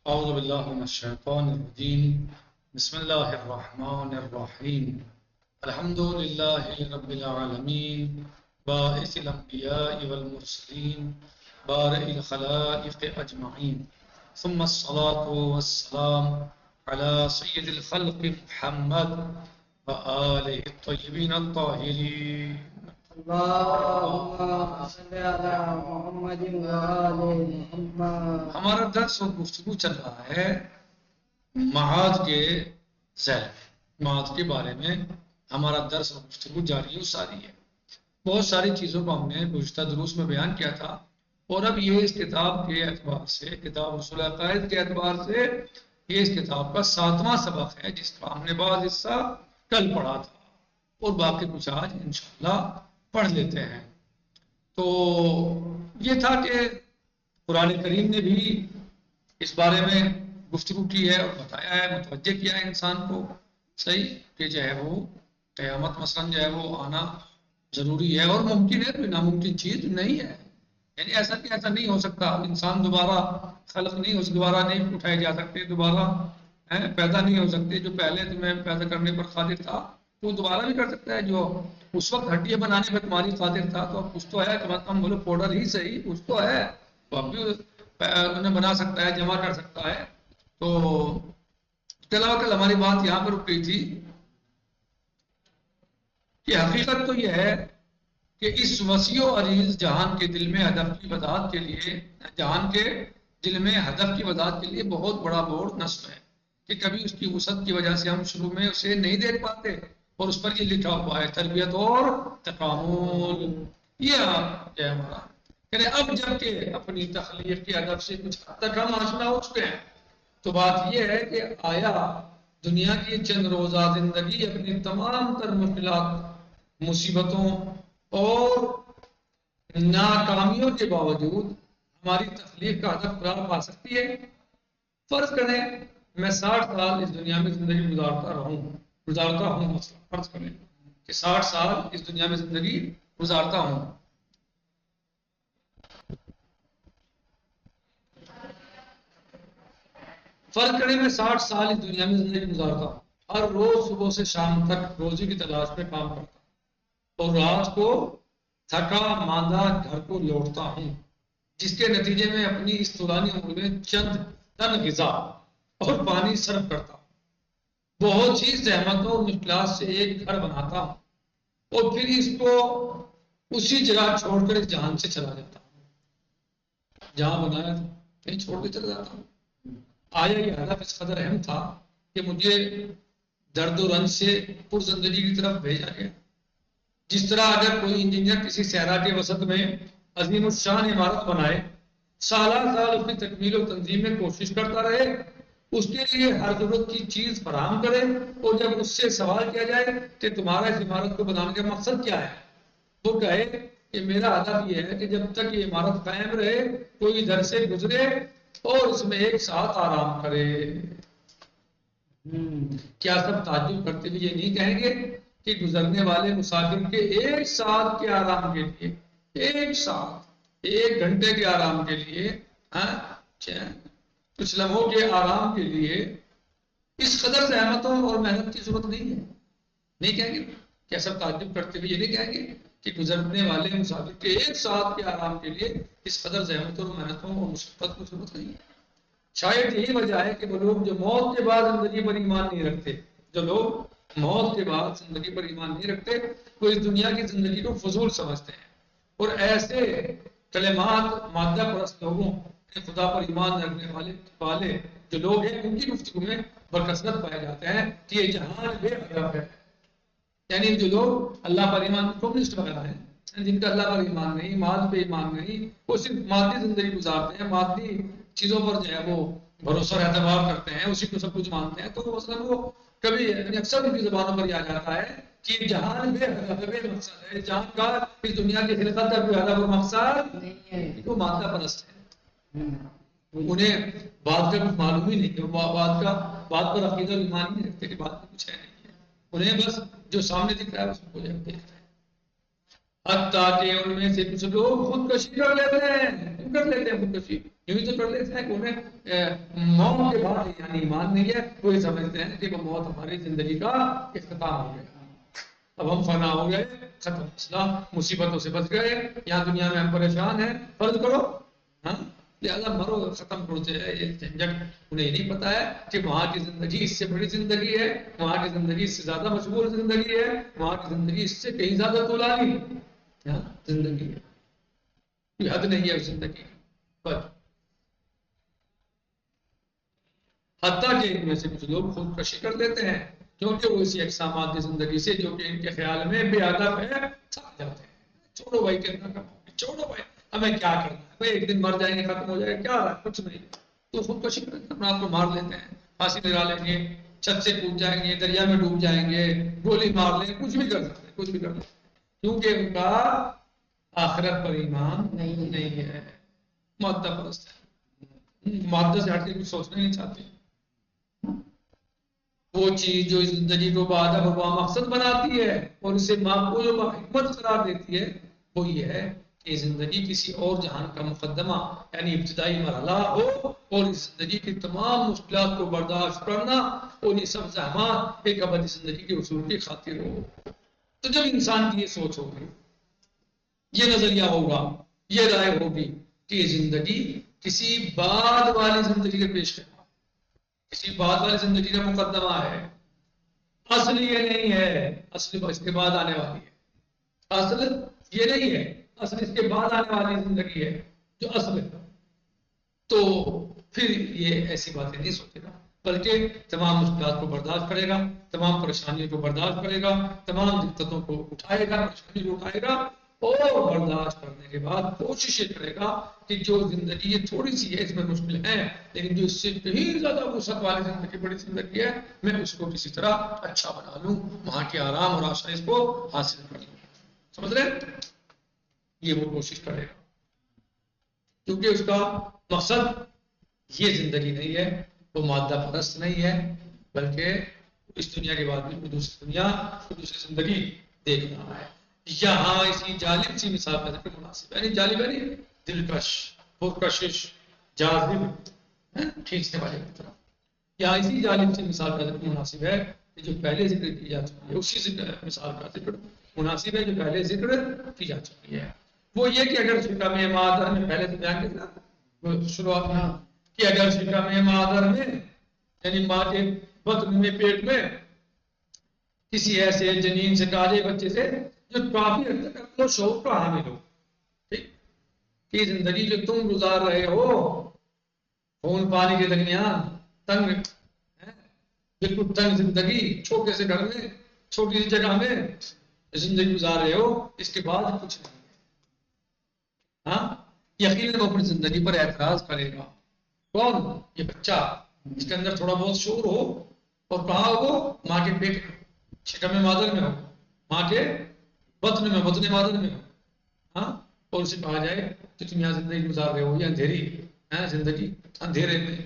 أعوذ بالله من الشيطان الرجيم بسم الله الرحمن الرحيم الحمد لله رب العالمين باعث الأنبياء والمرسلين بارئ الخلائق أجمعين ثم الصلاة والسلام على سيد الخلق محمد وآله الطيبين الطاهرين اللهم صل على محمد وآل محمد. ہمارا درس اور گفتگو چل رہا ہے معاد کے ذیل معاد کے بارے میں ہمارا درس اور گفتگو جاری و ساری ہے. بہت ساری چیزوں کو ہم نے گزشتہ دروس میں بیان کیا تھا اور اب یہ اس کتاب کے اعتبار سے کتاب اصول عقائد کے اعتبار سے یہ اس کتاب کا 7واں سبق ہے جس کا ہم نے بعض حصہ کل پڑھا تھا اور باقی کچھ آج انشاءاللہ پڑھ لیتے ہیں. تو یہ تھا کہ قرآن کریم نے بھی اس بارے میں گفتگو کی ہے اور بتایا ہے، متوجہ کیا ہے انسان کو صحیح کہ جو ہے وہ قیامت مثلا جو ہے وہ آنا ضروری ہے اور ممکن ہے، کوئی ناممکن چیز نہیں ہے. یعنی ایسا کہ ایسا نہیں ہو سکتا، انسان دوبارہ خلق نہیں دوبارہ نہیں اٹھائے جا سکتے، دوبارہ پیدا نہیں ہو سکتے. جو پہلے تمہیں پیدا کرنے پر قادر تھا وہ دوبارہ بھی کر سکتا ہے. جو اس وقت ہڈیاں بنانے پر تمہاری قادر تھا تو اب کچھ تو ہے، کم از کم بولو پاؤڈر ہی صحیح کچھ تو ہے، تو اب بھی انہیں بنا سکتا ہے، جمع کر سکتا ہے. تو کل ہماری بات یہاں پر رک گئی تھی کہ حقیقت تو یہ ہے کہ اس وسیع و عریض جہان کے دل میں ہدف کی وضاحت کے لیے جہان کے دل میں ہدف کی وضاحت کے لیے بہت بڑا بورڈ نصب ہے کہ کبھی اس کی وسعت کی وجہ سے ہم شروع میں اسے نہیں دیکھ پاتے اور اس پر یہ لکھا ہوا ہے تربیت اور تکامل. یہ ہے ہمارا کہ اب جب کہ اپنی تخلیق کے ہدف سے کچھ حد تک ہم آشنا ہو چکے ہیں تو بات یہ ہے کہ آیا دنیا کی چند روزہ زندگی اپنی تمام تر مشکلات، مصیبتوں اور ناکامیوں کے باوجود ہماری تخلیق کا ہدف قرار پا سکتی ہے. فرض کریں میں 60 سال اس دنیا میں زندگی گزارتا ہوں مثلا فرض کریں کہ 60 سال اس دنیا میں زندگی گزارتا ہوں. فرض کریں میں 60 سال اس دنیا میں زندگی گزارتا ہوں، ہر روز صبح سے شام تک روزی کی تلاش میں کام کرتا ہوں اور رات کو تھکا ماندہ گھر کو لوٹتا ہوں، جس کے نتیجے میں اپنی اس طولانی عمر میں چند تن غذا اور پانی صرف کرتا ہوں، بہت سی زحمتوں اور مشکلات سے ایک گھر بناتا ہوں اور پھر اس کو اسی جگہ چھوڑ کر اس جہان سے چلا جاتا ہوں. جہاں بنایا تھا کہیں چھوڑ کے چلا جاتا ہوں. آیا یہ ہدف اس قدر اہم تھا کہ مجھے درد و رنج سے پر زندگی کی طرف بھیجا گیا. جس طرح اگر کوئی انجینئر کسی صحرا کے وسط میں عظیم الشان عمارت بنائے، سالہ سال اس کی تکمیل و تنظیم میں کوشش کرتا رہے، اس کے لیے ہر ضرورت کی چیز فراہم کرے اور جب اس سے سوال کیا جائے کہ تمہارا اس عمارت کو بنانے کا مقصد کیا ہے، وہ کہے کہ میرا ہدف یہ ہے کہ جب تک یہ عمارت قائم رہے کوئی ادھر سے گزرے اور اس میں ایک ساتھ آرام کرے. کیا سب تعجب کرتے ہوئے یہ نہیں کہیں گے کہ گزرنے والے مسافر کے ایک ساتھ کے آرام کے لیے، ایک ساتھ 1 گھنٹے کے آرام کے لیے، کچھ لمحوں کے آرام کے لیے اس قدر زحمتوں اور محنت کی ضرورت نہیں ہے؟ نہیں کہیں گے؟ کیا سب تعجب کرتے ہوئے یہ نہیں کہیں گے کہ گزرنے والے مسافر کے ایک ساتھ کے آرام کے لیے اس قدر زحمتوں اور محنتوں اور مشقت کی ضرورت نہیں ہے؟ شاید یہی وجہ ہے کہ وہ لوگ جو موت کے بعد زندگی پر ایمان نہیں رکھتے، جو لوگ موت کے بعد زندگی پر ایمان نہیں رکھتے، وہ اس دنیا کی زندگی کو فضول سمجھتے ہیں اور ایسے کلمات مادہ پرست لوگوں کے خدا پر ایمان رکھنے والے جو لوگ ہیں ان کی گفتگو میں برکثرت پائے جاتے ہیں کہ یہ جہان بے ہدف ہے. یعنی جو لوگ اللہ پر ایمان، کمیونسٹ وغیرہ ہیں جن کا اللہ پر ایمان نہیں، مال پہ ایمان نہیں، وہ صرف مادی زندگی گزارتے ہیں، مادی چیزوں پر جو ہے وہ بھروسہ اور اعتبار کرتے ہیں، اسی کو سب کچھ مانتے ہیں، تو مثلا وہ کبھی اکثر ان کی زبانوں پر یہ آ جاتا ہے کہ جہان بے ہدف ہے، بے مقصد ہے، جہان کا اس دنیا کی خلقت کا کوئی ہدف و مقصد نہیں ہے. وہ مادہ پرست ہے، انہیں بات کا کچھ معلوم ہی نہیں، بات پر عقیدہ اور ایمان ہی نہیں رکھتے کہ بات میں کچھ ہے نہیں ہے، انہیں بس جو سامنے دکھ رہا ہے اس کو دیکھتے ہیں. حتیٰ کہ ان میں سے کچھ لوگ خودکشی کر لیتے ہیں. کر لیتے ہیں خودکشی، یوں ہی تو کر لیتے ہیں کہ انہیں موت کے بعد یعنی ایمان نہیں ہے وہ یہ سمجھتے ہیں کہ وہ موت ہماری زندگی کا اختتام ہو گیا، اب ہم فنا ہو گئے، ختم مسئلہ، مصیبتوں سے بچ گئے، یہاں دنیا میں ہم پریشان ہیں، فرض کرو، ہاں لہٰذا مرو ختم کرتے ہیں یہ جھنجٹ۔ انہیں نہیں پتا ہے کہ وہاں کی زندگی اس سے بڑی زندگی ہے، وہاں کی زندگی اس سے زیادہ مشغول زندگی ہے، وہاں کی زندگی اس سے کہیں زیادہ طولانی زندگی ہے، کوئی حد نہیں ہے اس زندگی کی پر۔ حتیٰ کہ ان میں سے کچھ لوگ خودکشی کر لیتے ہیں کیونکہ وہ اسی اقسامات کی زندگی سے جو کہ ان کے خیال میں بے ادب ہے تھک جاتے ہیں۔ چھوڑو بھائی کتنا کماؤ، چھوڑو بھائی ہمیں کیا کرنا ہے، بھائی ایک دن مر جائیں گے، ختم ہو جائے گا، کیا رہا ہے، کچھ نہیں، تو خودکشی کر کے اپنے آپ کو مار لیتے ہیں، پھانسی لگا لیں گے، چھت سے کود جائیں گے، دریا میں ڈوب جائیں گے، گولی مار لیں گے، کچھ بھی کر سکتے ہیں، کچھ بھی کر سکتے ہیں، کیونکہ ان کا آخرت پر ایمان نہیں ہے، مادہ پرست ہے، مادہ سے ہٹ کے کچھ سوچنا نہیں چاہتے۔ وہ چیز جو زندگی کو بادہ و مقصد بناتی ہے اور اسے معقول و حکمت قرار دیتی ہے وہ یہ ہے کہ زندگی کسی اور جہان کا مقدمہ یعنی ابتدائی مرحلہ ہو اور اس زندگی کی تمام مشکلات کو برداشت کرنا اور یہ سب زحمات ایک ابدی زندگی کے حصول کی خاطر ہو۔ تو جب انسان کی یہ سوچ ہوگی، یہ نظریہ ہوگا، یہ رائے ہوگی کہ یہ زندگی کسی بعد والی زندگی کے پیش ہے، کسی بعد والی زندگی کا مقدمہ ہے، اصل یہ نہیں ہے، اصل اس کے بعد آنے والی ہے، اصل یہ نہیں ہے، اصل اس کے بعد آنے والی زندگی ہے جو اصل ہے، تو پھر یہ ایسی باتیں نہیں سوچے گا بلکہ تمام مشکلات کو برداشت کرے گا، تمام پریشانیوں کو برداشت کرے گا، تمام دقتوں کو اٹھائے گا، پریشانی کو اٹھائے گا اور برداشت کرنے کے بعد کوشش یہ کرے گا کہ جو زندگی یہ تھوڑی سی ہے اس میں مشکل ہے لیکن جو اس سے کہیں زیادہ وسعت والی زندگی بڑی زندگی ہے میں اس کو کسی طرح اچھا بنا لوں، وہاں کے آرام اور آسائش کو حاصل کر لوں، سمجھ رہے ہیں؟ یہ وہ کوشش کرے گا کیونکہ اس کا مقصد یہ زندگی نہیں ہے، وہ مادہ پرست نہیں ہے بلکہ اس دنیا کے بعد بھی کوئی دوسری دنیا، کوئی دوسری زندگی دیکھ رہا ہے۔ یہاں اسی جالب سی مثال کا ذکر مناسب ہے، یعنی جالب یعنی دلکش، پرکشش، جاذب، کھینچنے والے کی طرف۔ یہاں اسی جالب سی مثال کا ذکر مناسب ہے کہ جو پہلے ذکر کی جا چکی ہے، اسی مثال کا ذکر مناسب ہے جو پہلے ذکر کی جا چکی ہے۔ وہ یہ کہ اگر شکم مادر میں پہلے سے بیان کیا وہ شروعات میں کہ اگر شکم مادر میں یعنی ماں کے بطن میں، پیٹ میں کسی ایسے جنین سے، تازے بچے سے جو کافی حد تک عقل و شعور کا حامل ہو، ٹھیک کہ زندگی جو تم گزار رہے ہو خون پانی کے درمیان تنگ، بالکل تنگ زندگی، چھوٹے سے گھر میں، چھوٹی سی جگہ میں زندگی گزار رہے ہو، اس کے بعد کچھ نہیں ہے، ہاں یقیناً وہ اپنی زندگی پر اعتراض کرے گا۔ کون؟ یہ بچہ جس کے اندر تھوڑا بہت شعور ہو اور کہاں ہو، ماں کے پیٹ شکم مادر میں ہو، ماں کے بطن میں، بطن مادر میں ہو، ہاں اور اسے کہا جائے کہ تم یہاں زندگی گزار رہے ہو، یہ اندھیری ہے زندگی، اندھیرے میں،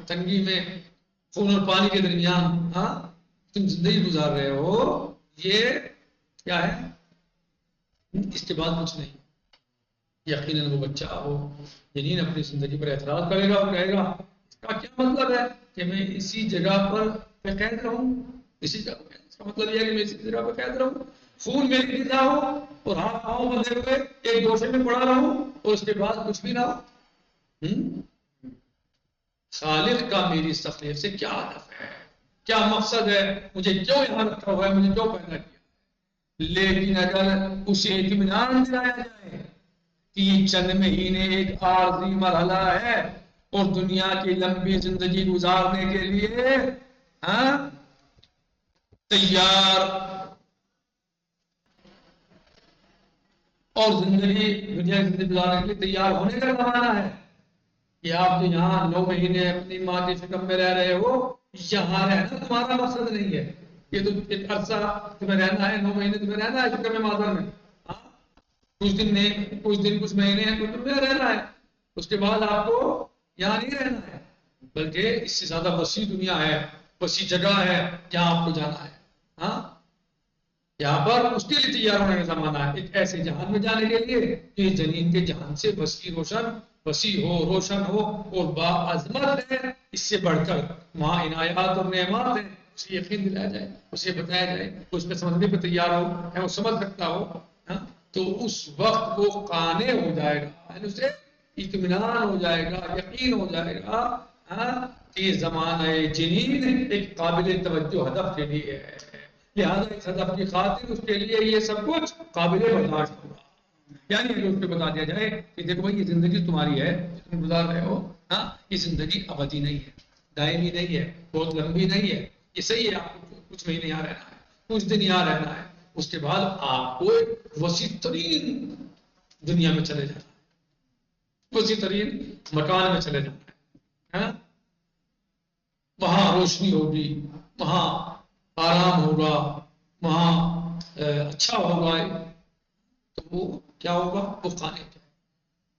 تنگی میں، خون اور پانی کے درمیان، ہاں تم زندگی گزار رہے ہو، یہ کیا ہے؟ اس کے بعد کچھ نہیں۔ یقیناً وہ بچہ ہو جنین اپنی زندگی پر اعتراض کرے گا اور کہے گا اس کا کیا مطلب ہے کہ میں اسی جگہ پر قید رہوں، اسی جگہ پر، اس کا مطلب یہ ہے کہ میں اسی جگہ پر قید رہوں، خون میری غذا ہو اور ہاتھ پاؤں بندھے ہوئے ایک گوشے میں پڑا رہوں اور اس کے بعد کچھ بھی نہ ہو۔ خالق کا میری اس تخلیق سے کیا ہدف ہے، کیا مقصد ہے، مجھے کیوں یہاں رکھا ہوا ہے، مجھے کیوں پیدا کیا؟ لیکن اگر اسے اطمینان دلایا جائے کہ یہ چند مہینے ایک عارضی مرحلہ ہے اور دنیا کی لمبی زندگی گزارنے کے لیے تیار اور دنیا کی زندگی گزارنے کے لیے تیار ہونے کا زمانہ ہے کہ آپ جو یہاں 9 مہینے اپنی ماں کے شکم میں رہ رہے ہو، یہاں رہنا تمہارا مقصد نہیں ہے، یہ تو ایک عرصہ تمہیں رہنا ہے، 9 مہینے تمہیں رہنا ہے شکم مادر میں، کچھ دن نہیں، کچھ مہینے ہیں، کچھ تمہیں رہنا ہے، اس کے بعد آپ کو یہاں نہیں رہنا ہے بلکہ اس سے زیادہ وسیع دنیا ہے، وسیع جگہ ہے جہاں آپ کو جانا ہے۔ یہاں پر اس کے لیے تیار ہونے کا زمانہ ہے، ایک ایسے جہان میں جانے کے لیے کہ جنین کے جہان سے وسیع ہو، روشن ہو اور باعظمت ہے، اس سے بڑھ کر وہاں عنایات اور نعمات ہیں، اسے یقین دلایا جائے، اسے بتایا جائے، اس پہ سمجھنے پہ تیار ہو، ہے وہ سمجھ سکتا ہو، ہاں، تو اس وقت وہ قانع ہو جائے گا، یعنی اسے اطمینان ہو جائے گا، یقین ہو جائے گا، ہاں، کہ یہ زمانہ جنین ایک قابل توجہ ہدف کے لیے ہے، لہٰذا اس ہدف کی خاطر اس کے لیے یہ سب کچھ قابل برداشت ہوگا۔ یعنی اگر اس پہ بتا دیا جائے کہ دیکھو بھائی یہ زندگی تمہاری ہے، تم گزار رہے ہو، ہاں، یہ زندگی ابدی نہیں ہے، دائمی نہیں ہے، بہت لمبی نہیں ہے، یہ صحیح ہے، آپ کو کچھ مہینے یہاں رہنا ہے، کچھ دن یہاں رہنا ہے، اس کے بعد آپ کو ایک وسیع ترین دنیا میں چلے جانا ہے، وسیع ترین مکان میں چلے جانا ہے، ہاں؟ وہاں روشنی ہوگی، وہاں آرام ہوگا، وہاں اچھا ہوگا، تو وہ کیا ہوگا؟ وہ قانع ہوگا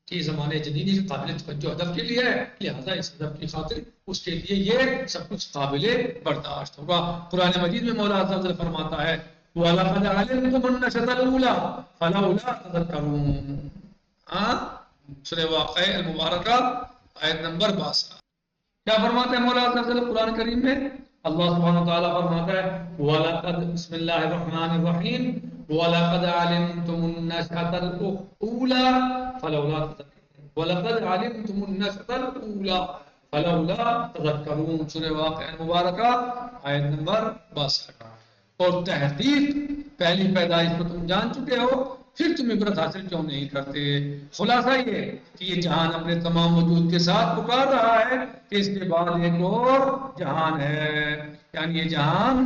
کہ زمانے جدید اس قابل توجہ ہدف کے لیے ہے، لہٰذا اس ہدف کی خاطر اس کے لیے یہ سب کچھ قابل برداشت ہوگا۔ قرآن مجید میں مولا عز و جل فرماتا ہے وَلَقَدْ عَلِمْتُمُ النَّشْأَةَ الْأُولَىٰ فَلَوْلَا تَذَكَّرُونَ، ہاں، سورہ واقعہ المبارکہ آیت نمبر 62۔ کیا فرماتے ہیں مولا عز و جل قرآن کریم میں؟ اللہ سبحانہ وتعالیٰ فرماتا ہے وَلَقَدْ بسم اللہ الرحمن الرحیم وَلَقَدْ عَلِمْتُمُ النَّشْأَةَ الْأُولَىٰ فَلَوْلَا تَذَكَّرُونَ وَلَقَدْ عَلِمْتُمُ النَّشْأَةَ الْأُولَىٰ فَلَوْلَا تَذَكَّرُونَ، سورہ واقعہ المبارکہ آیت نمبر 62۔ اور تحقیق پہلی پیدائش کو تم جان چکے ہو، پھر تم عبرت حاصل کیوں نہیں کرتے؟ خلاصہ یہ کہ یہ جہان اپنے تمام وجود کے ساتھ پکار رہا ہے کہ اس کے بعد ایک اور جہان ہے، یعنی یہ جہان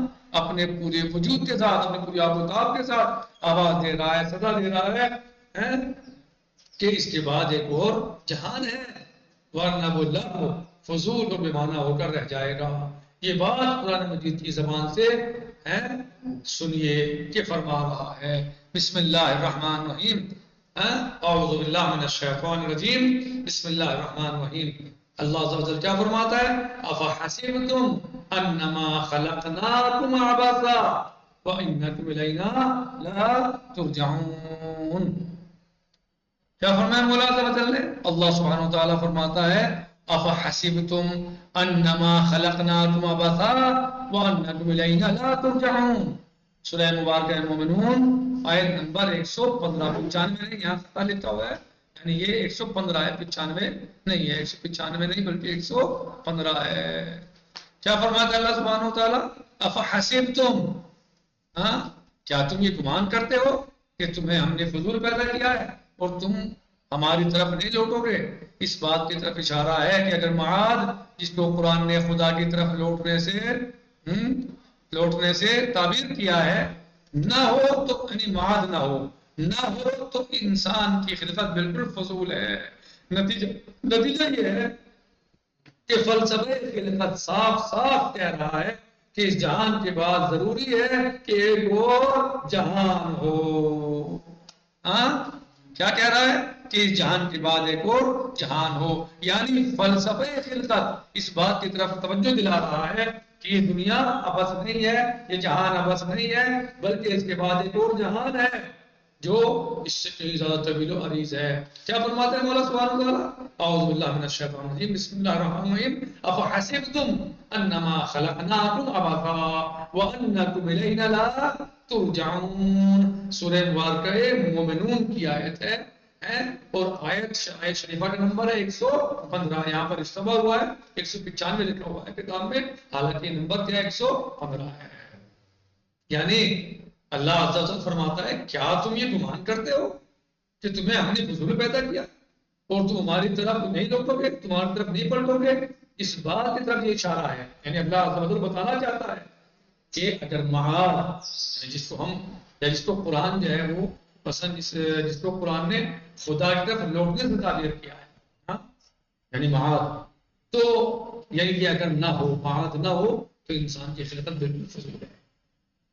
اپنے پورے وجود کے ساتھ، اپنے پوری آب و تاب کے ساتھ آواز دے رہا ہے، صدا دے رہا ہے کہ اس کے بعد ایک اور جہان ہے، ورنہ وہ لغو فضول و بے معنی ہو کر رہ جائے گا۔ یہ بات قرآن مجید کی زبان سے سنیے کہ فرما رہا ہے بسم اللہ الرحمن الرحیم، اعوذ باللہ من الشیطان الرجیم، بسم اللہ الرحمن الرحیم۔ اللہ عز و جل کیا فرماتا ہے؟ افحسبتم انما خلقناکم عبثا وانکم الینا لا ترجعون۔ کیا فرمایا مولا عز و جل نے؟ اللہ سبحانہ وتعالی فرماتا ہے افحسبتم انما خلقناکم عبثا وانکم الینا لا ترجعون، سورہ مبارکہ مومنون آیت نمبر 115، 95 نہیں، یہاں خطا لکھا ہوا ہے، یعنی یہ 115 ہے، 95 نہیں ہے، 195 نہیں بلکہ 115 ہے۔ کیا فرماتا ہے اللہ سبحانہ وتعالی؟ افحسبتم، ہاں، کیا تم یہ گمان کرتے ہو کہ تمہیں ہم نے فضول پیدا کیا ہے اور تم ہماری طرف نہیں لوٹو گے؟ اس بات کی طرف اشارہ ہے کہ اگر معاد جس کو قرآن نے خدا کی طرف لوٹنے سے تعبیر کیا ہے نہ ہو تو یعنی معاد نہ ہو تو انسان کی خلقت بالکل فضول ہے۔ نتیجہ یہ ہے کہ فلسفہ خلقت صاف صاف کہہ رہا ہے کہ اس جہان کے بعد ضروری ہے کہ ایک اور جہان ہو۔ ہاں، کیا کہہ رہا ہے؟ کہ اس جہان کے بعد ایک اور جہان ہو، یعنی فلسفہ خلقت اس بات کی طرف توجہ دلا رہا ہے کہ یہ دنیا ابس نہیں ہے، یہ جہان ابس نہیں ہے، بلکہ اس کے بعد ایک اور جہان ہے جو اس سے کہیں زیادہ طویل و عریض ہے۔ کیا فرماتے ہیں مولا سبحانہ وتعالیٰ؟ اعوذ باللہ من الشیطان الرجیم، بسم اللہ الرحمن الرحیم، افحسبتم انما خلقناکم عبثا وانکم الینا لا ترجعون، سورہ مبارکہ مومنون کی آیت ہے، اور آیت شریفہ کا نمبر ہے 115، یہاں پر استعمال ہوا ہے 195 لکھا ہوا ہے کتاب میں، حالانکہ نمبر کیا 115 ہے۔ یعنی اللہ عز و جل فرماتا ہے کیا تم یہ گمان کرتے ہو کہ تمہیں ہم نے فضول پیدا کیا اور تم ہماری طرف نہیں لوٹو گے، تمہاری طرف نہیں پلٹو گے؟ اس بات کی طرف یہ اشارہ ہے، یعنی اللہ عز و جل بتانا چاہتا ہے کہ اگر معاد جس کو ہم یا جس کو قرآن جو ہے وہ پسند جس کو قرآن نے خدا کی طرف لوٹنے سے تعبیر کیا ہے، ہاں، یعنی معاد، تو یعنی کہ اگر نہ ہو، معاد نہ ہو تو انسان کی خلقت بالکل فضول ہے۔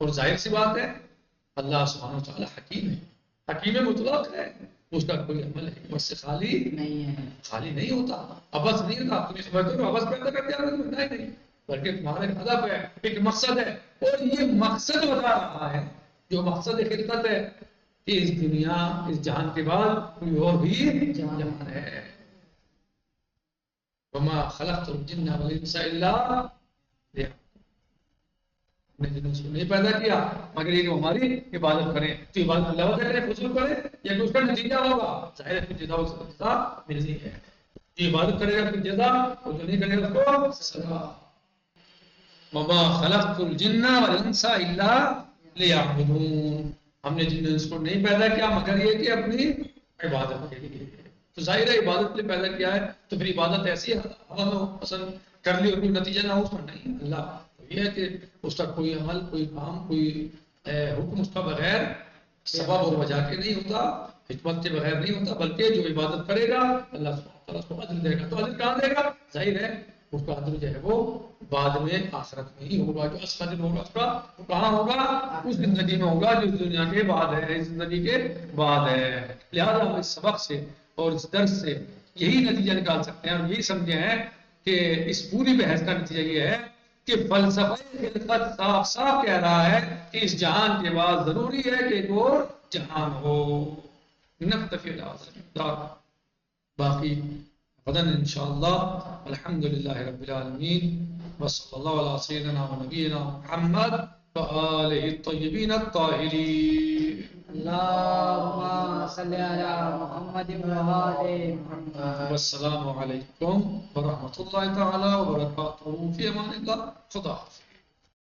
اور ظاہر سی بات ہے اللہ سبحانہ و تعالیٰ حکیم ہے، حکیم مطلق ہے، اس کا کوئی عمل حکمت سے خالی نہیں ہوتا، عبث نہیں ہوتا۔ تمہیں سمجھتے ہو عبث پیدا کر دیا نہیں، بلکہ تمہارا ایک ہدف ہے، ایک مقصد ہے، اور یہ مقصد بتا رہا ہے جو مقصد خلقت ہے کہ اس دنیا اس جہان کے بعد کوئی اور بھی جہان ہے. وما خلقت الجن والانس الا ليعبدون. ہم نے جنوں کو نہیں پیدا کیا مگر یہ کہ ہماری عبادت کریں. تو عبادت اللہ وحدہ کریں فضول کریں یا کہ اس کا نتیجہ ہوگا ظاہر ہے کہ جزا ملنی ہے. جو عبادت کرے گا پھر جزا اور جو نہیں کرے گا اس کو سزا. وما خلقت الجن والانس الا ليعبدون. ہم نے جن انس کو نہیں پیدا کیا مگر یہ کہ اپنی عبادت کے لیے. تو ظاہر ہے عبادت کے لیے پیدا کیا ہے تو پھر عبادت ایسی ہوا میں پسند کر لی اور کوئی نتیجہ نہ ہو اس کا نہیں. اللہ یہ ہے کہ اس کا کوئی عمل کوئی کام کوئی حکم اس کا بغیر سبب اور وجہ کے نہیں ہوتا, حکمت کے بغیر نہیں ہوتا, بلکہ جو عبادت کرے گا اللہ سبحانہ وتعالیٰ اس کو اجر دے گا. تو اجر کہاں دے گا؟ ظاہر ہے اس کا اجر جو ہے وہ بعد میں آخرت میں ہی ہوگا. جو اصل اجر ہوگا اس کا وہ کہاں ہوگا؟ اس زندگی میں ہوگا جو اس دنیا کے بعد ہے, اس زندگی کے بعد ہے. لہٰذا ہم اس سبق سے اور اس درس سے یہی نتیجہ نکال سکتے ہیں اور یہی سمجھے ہیں کہ اس پوری بحث کا نتیجہ یہ ہے کہ فلسفہ خلقت صاف صاف کہہ رہا ہے کہ اس جہان کے بعد ضروری ہے کہ ایک اور جہان ہو. نکتفی بہذا باقی غدا انشاءاللہ. الحمدللہ رب العالمین وصلی اللہ علی سیدنا و نبینا محمد وآلہ الطیبین الطاہرین. اللهم صل على محمد وآل محمد. والسلام علیکم ورحمۃ اللہ تعالی وبرکاتہ. فی امان اللہ. خدا حافظ.